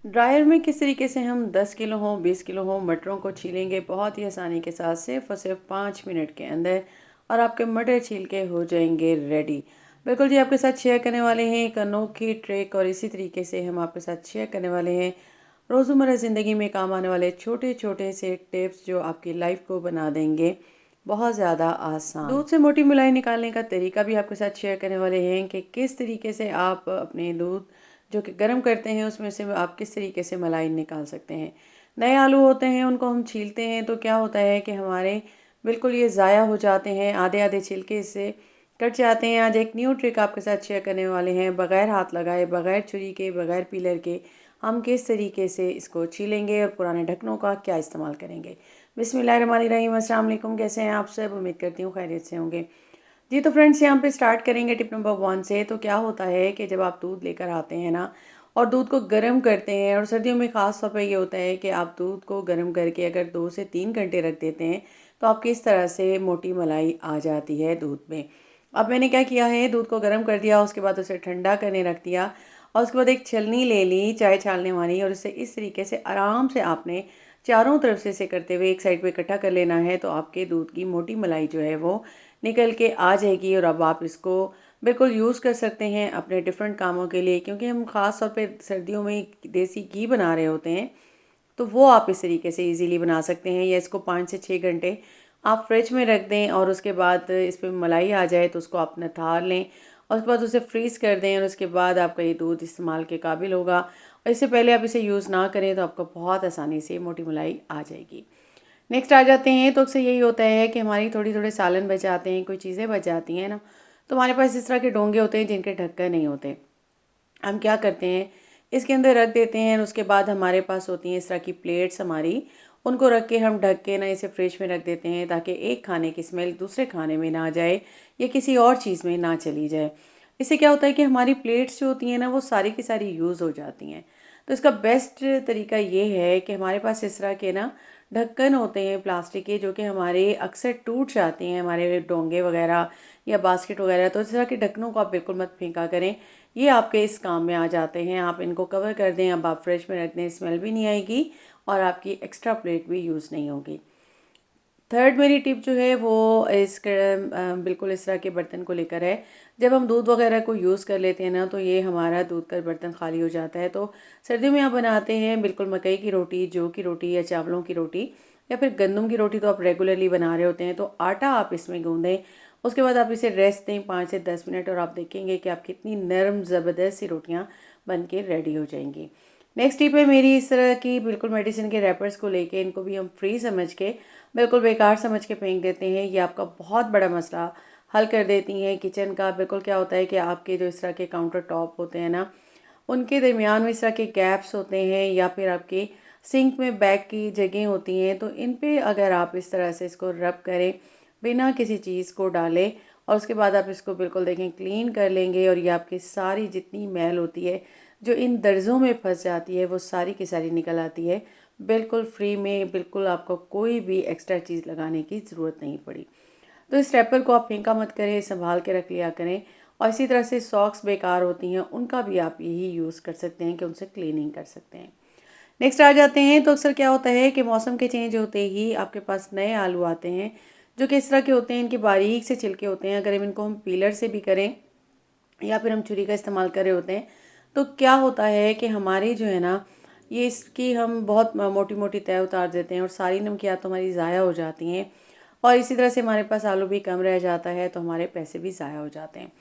Dryer में किस तरीके से हम 10 किलो हो 20 किलो हो मटरों को छीलेंगे बहुत ही आसानी के साथ सिर्फ और सिर्फ 5 मिनट के अंदर, और आपके मटर छील के हो जाएंगे रेडी। बिल्कुल जी, आपके साथ शेयर करने वाले हैं एक अनोखी ट्रिक, और इसी तरीके से हम आपके साथ शेयर करने वाले हैं रोज़मर्रा ज़िंदगी में काम आने वाले छोटे छोटे से टिप्स जो आपकी लाइफ को बना देंगे बहुत ज़्यादा आसान। दूध से मोटी मलाई निकालने का तरीका भी आपके साथ शेयर करने वाले हैं कि किस तरीके से आप अपने दूध जो कि गर्म करते हैं उसमें से आप किस तरीके से मलाई निकाल सकते हैं। नए आलू होते हैं उनको हम छीलते हैं तो क्या होता है कि हमारे बिल्कुल ये ज़ाया हो जाते हैं, आधे आधे छिलके इससे कट जाते हैं। आज एक न्यू ट्रिक आपके साथ शेयर करने वाले हैं, बगैर हाथ लगाए, बगैर छुरी के, बगैर पीलर के हम किस तरीके से इसको छीलेंगे और पुराने ढक्कनों का क्या इस्तेमाल करेंगे। बिस्मिल्लाहिर्रहमानिर्रहीम, अस्सलाम वालेकुम। कैसे हैं आप सब? उम्मीद करती हूँ खैरियत से होंगे। जी तो फ्रेंड्स, यहाँ पे स्टार्ट करेंगे टिप नंबर 1 से। तो क्या होता है कि जब आप दूध लेकर आते हैं ना और दूध को गर्म करते हैं, और सर्दियों में ख़ास तौर पर ये होता है कि आप दूध को गर्म करके अगर 2 से 3 घंटे रख देते हैं तो आपकी इस तरह से मोटी मलाई आ जाती है दूध में। अब मैंने क्या किया है, दूध को गर्म कर दिया, उसके बाद उसे ठंडा करने रख दिया, और उसके बाद एक छलनी ले ली चाय छानने वाली, और इसे इस तरीके से आराम से आपने चारों तरफ से इसे करते हुए एक साइड पे इकट्ठा कर लेना है। तो आपके दूध की मोटी मलाई जो है वो निकल के आ जाएगी, और अब आप इसको बिल्कुल यूज़ कर सकते हैं अपने डिफरेंट कामों के लिए, क्योंकि हम ख़ास तौर पे सर्दियों में देसी घी बना रहे होते हैं। तो वो आप इस तरीके से इजीली बना सकते हैं, या इसको 5 से 6 घंटे आप फ्रिज में रख दें, और उसके बाद इस पर मलाई आ जाए तो उसको आप निथार लें, और उसके बाद उसे फ्रीज़ कर दें, और उसके बाद आपका ये दूध इस्तेमाल के काबिल होगा। और इससे पहले आप इसे यूज़ ना करें तो आपको बहुत आसानी से मोटी मलाई आ जाएगी। नेक्स्ट आ जाते हैं, तो अक्सर यही होता है कि हमारी थोड़ी थोड़े सालन बच जाते हैं, कोई चीज़ें बच जाती हैं ना, तो हमारे पास इस तरह के डोंगे होते हैं जिनके ढक्कन नहीं होते। हम क्या करते हैं, इसके अंदर रख देते हैं, और उसके बाद हमारे पास होती हैं इस तरह की प्लेट्स हमारी, उनको रख के हम ढक के ना इसे फ्रिज में रख देते हैं, ताकि एक खाने की स्मेल दूसरे खाने में ना जाए या किसी और चीज़ में ना चली जाए। इससे क्या होता है कि हमारी प्लेट्स जो होती हैं ना वो सारी की सारी यूज़ हो जाती हैं। तो इसका बेस्ट तरीका ये है कि हमारे पास इस तरह के ना ढक्कन होते हैं प्लास्टिक के, जो कि हमारे अक्सर टूट जाते हैं, हमारे डोंगे वगैरह या बास्केट वगैरह। तो इस तरह के ढक्कनों को आप बिल्कुल मत फेंका करें, ये आपके इस काम में आ जाते हैं। आप इनको कवर कर दें, अब आप फ्रिज में रख दें, स्मेल भी नहीं आएगी और आपकी एक्स्ट्रा प्लेट भी यूज़ नहीं होगी। थर्ड मेरी टिप जो है वो बिल्कुल इस तरह के बर्तन को लेकर है। जब हम दूध वगैरह को यूज़ कर लेते हैं ना, तो ये हमारा दूध का बर्तन खाली हो जाता है। तो सर्दियों में आप बनाते हैं बिल्कुल मकई की रोटी, जौ की रोटी या चावलों की रोटी या फिर गंदम की रोटी, तो आप रेगुलरली बना रहे होते हैं, तो आटा आप इसमें गूँदें। उसके बाद आप इसे रेस्ट दें 5 से 10 मिनट, और आप देखेंगे कि आप कितनी नरम ज़बरदस्त सी रोटियाँ बन के रेडी हो जाएंगी। नेक्स्ट टिप है मेरी, इस तरह की बिल्कुल मेडिसिन के रैपर्स को लेके इनको भी हम फ्री समझ के, बिल्कुल बेकार समझ के फेंक देते हैं। ये आपका बहुत बड़ा मसला हल कर देती हैं किचन का। बिल्कुल क्या होता है कि आपके जो इस तरह के काउंटर टॉप होते हैं ना, उनके दरमियान में इस तरह के गैप्स होते हैं, या फिर आपके सिंक में बैग की जगह होती हैं, तो इन पे अगर आप इस तरह से इसको रब करें बिना किसी चीज़ को डालें, और उसके बाद आप इसको बिल्कुल देखें क्लीन कर लेंगे, और ये आपकी सारी जितनी मैल होती है जो इन दर्जों में फंस जाती है वो सारी की सारी निकल आती है, बिल्कुल फ्री में। बिल्कुल आपको कोई भी एक्स्ट्रा चीज़ लगाने की ज़रूरत नहीं पड़ी। तो इस रैपर को आप फेंका मत करें, संभाल के रख लिया करें। और इसी तरह से सॉक्स बेकार होती हैं, उनका भी आप यही यूज़ कर सकते हैं कि उनसे क्लीनिंग कर सकते हैं। नेक्स्ट आ जाते हैं, तो अक्सर क्या होता है कि मौसम के चेंज होते ही आपके पास नए आलू आते हैं, जो कि इस तरह के होते हैं, इनके बारीक से छिलके होते हैं। अगर हम इनको हम पीलर से भी करें या फिर हम छुरी का इस्तेमाल कर रहे होते हैं, तो क्या होता है कि हमारी जो है ना, ये इसकी हम बहुत मोटी मोटी तय उतार देते हैं, और सारी नमकियात तो हमारी ज़ाया हो जाती हैं, और इसी तरह से हमारे पास आलू भी कम रह जाता है, तो हमारे पैसे भी ज़ाया हो जाते हैं।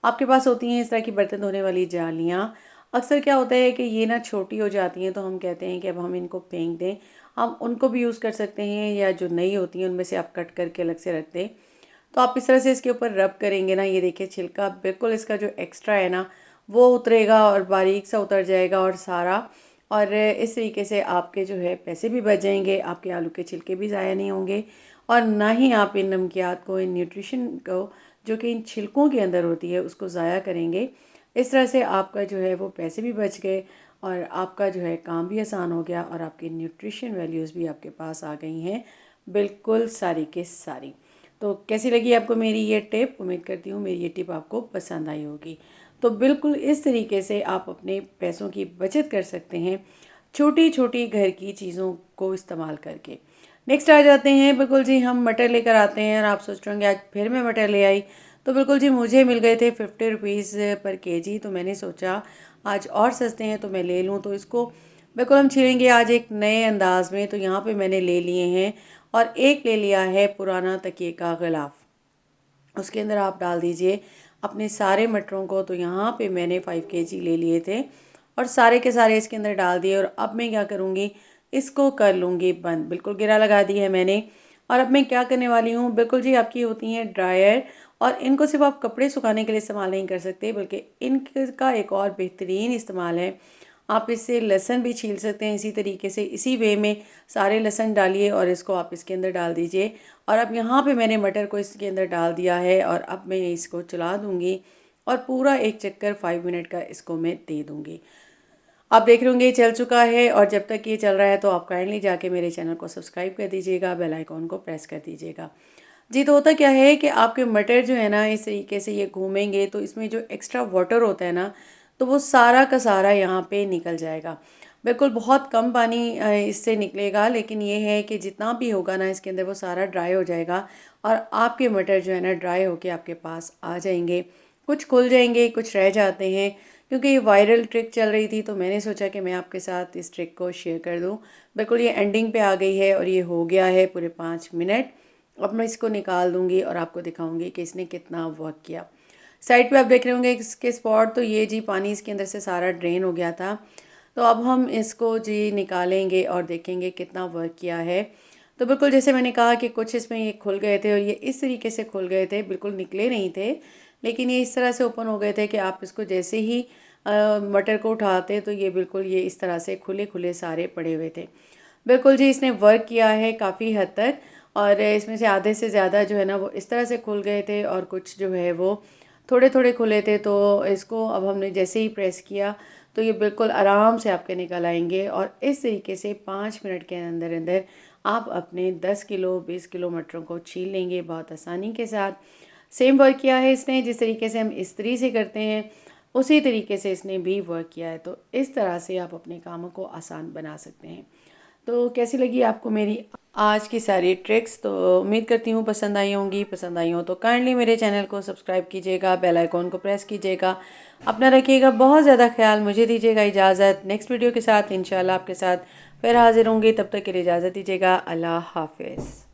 आपके पास होती हैं इस तरह की बर्तन धोने वाली जालियाँ। अक्सर क्या होता है कि ये ना छोटी हो जाती हैं, तो हम कहते हैं कि अब हम इनको फेंक दें। हम उनको भी यूज़ कर सकते हैं, या जो नई होती हैं उनमें से आप कट करके अलग से रख दें। तो आप इस तरह से इसके ऊपर रब करेंगे ना, ये देखिए छिलका बिल्कुल इसका जो एक्स्ट्रा है ना वो उतरेगा, और बारीक सा उतर जाएगा और सारा। और इस तरीके से आपके जो है पैसे भी बच जाएंगे, आपके आलू के छिलके भी ज़ाया नहीं होंगे, और ना ही आप इन नमकियात को, इन न्यूट्रिशन को जो कि इन छिलकों के अंदर होती है उसको ज़ाया करेंगे। इस तरह से आपका जो है वो पैसे भी बच गए, और आपका जो है काम भी आसान हो गया, और आपकी न्यूट्रिशन वैल्यूज़ भी आपके पास आ गई हैं बिल्कुल सारी के सारी। तो कैसी लगी आपको मेरी ये टिप? उम्मीद करती हूँ मेरी ये टिप आपको पसंद आई होगी। तो बिल्कुल इस तरीके से आप अपने पैसों की बचत कर सकते हैं छोटी छोटी घर की चीज़ों को इस्तेमाल करके। नेक्स्ट आ जाते हैं, बिल्कुल जी हम मटर लेकर आते हैं और आप सोच रहे होंगे आज फिर मैं मटर ले आई। तो बिल्कुल जी मुझे मिल गए थे 50 रुपीज़ पर केजी, तो मैंने सोचा आज और सस्ते हैं तो मैं ले लूँ। तो इसको बिल्कुल हम छीलेंगे आज एक नए अंदाज में। तो यहाँ पे मैंने ले लिए हैं और एक ले लिया है पुराना तकिए का गिलाफ। उसके अंदर आप डाल दीजिए अपने सारे मटरों को। तो यहाँ पे मैंने 5 केजी ले लिए थे और सारे के सारे इसके अंदर डाल दिए। और अब मैं क्या करूँगी, इसको कर लूँगी बंद। बिल्कुल गिरा लगा दी है मैंने। और अब मैं क्या करने वाली हूँ, बिल्कुल जी आपकी होती हैं ड्रायर, और इनको सिर्फ आप कपड़े सुखाने के लिए इस्तेमाल नहीं कर सकते, बल्कि इनका एक और बेहतरीन इस्तेमाल है। आप इससे लहसुन भी छील सकते हैं इसी तरीके से, इसी वे में सारे लहसुन डालिए और इसको आप इसके अंदर डाल दीजिए। और अब यहाँ पे मैंने मटर को इसके अंदर डाल दिया है और अब मैं इसको चला दूँगी और पूरा एक चक्कर 5 मिनट का इसको मैं दे दूँगी। आप देख रहे होंगे ये चल चुका है। और जब तक ये चल रहा है तो आप काइंडली जाके मेरे चैनल को सब्सक्राइब कर दीजिएगा, बेल आइकॉन को प्रेस कर दीजिएगा। जी, तो होता क्या है कि आपके मटर जो है ना इस तरीके से ये घूमेंगे तो इसमें जो एक्स्ट्रा वाटर होता है ना, तो वो सारा का सारा यहाँ पे निकल जाएगा। बिल्कुल बहुत कम पानी इससे निकलेगा, लेकिन ये है कि जितना भी होगा ना इसके अंदर वो सारा ड्राई हो जाएगा और आपके मटर जो है ना ड्राई होके आपके पास आ जाएंगे। कुछ खुल जाएंगे, कुछ रह जाते हैं। क्योंकि ये वायरल ट्रिक चल रही थी तो मैंने सोचा कि मैं आपके साथ इस ट्रिक को शेयर कर दूं। बिल्कुल ये एंडिंग पे आ गई है और ये हो गया है पूरे 5 मिनट। अब मैं इसको निकाल दूंगी और आपको दिखाऊंगी कि इसने कितना वर्क किया। साइड पे आप देख रहे होंगे इसके स्पॉट, तो ये जी पानी इसके अंदर से सारा ड्रेन हो गया था। तो अब हम इसको जी निकालेंगे और देखेंगे कितना वर्क किया है। तो बिल्कुल जैसे मैंने कहा कि कुछ इसमें ये खुल गए थे और ये इस तरीके से खुल गए थे, बिल्कुल निकले नहीं थे, लेकिन ये इस तरह से ओपन हो गए थे कि आप इसको जैसे ही मटर को उठाते तो ये बिल्कुल ये इस तरह से खुले खुले सारे पड़े हुए थे। बिल्कुल जी इसने वर्क किया है काफ़ी हद तक। और इसमें से आधे से ज़्यादा जो है ना वो इस तरह से खुल गए थे और कुछ जो है वो थोड़े थोड़े खुले थे। तो इसको अब हमने जैसे ही प्रेस किया तो ये बिल्कुल आराम से आपके निकल आएंगे। और इस तरीके से 5 मिनट के अंदर अंदर आप अपने 10 किलो 20 किलो मटरों को छील लेंगे बहुत आसानी के साथ। सेम वर्क किया है इसने, जिस तरीके से हम इस्त्री से करते हैं उसी तरीके से इसने भी वर्क किया है। तो इस तरह से आप अपने कामों को आसान बना सकते हैं। तो कैसी लगी आपको मेरी आज की सारी ट्रिक्स? तो उम्मीद करती हूँ पसंद आई होंगी। पसंद आई हो तो काइंडली मेरे चैनल को सब्सक्राइब कीजिएगा, बेल आइकॉन को प्रेस कीजिएगा। अपना रखिएगा बहुत ज़्यादा ख्याल। मुझे दीजिएगा इजाज़त। नेक्स्ट वीडियो के साथ इंशाल्लाह आपके साथ फिर हाजिर होंगी। तब तक के लिए इजाज़त दीजिएगा। अल्लाह हाफिज़।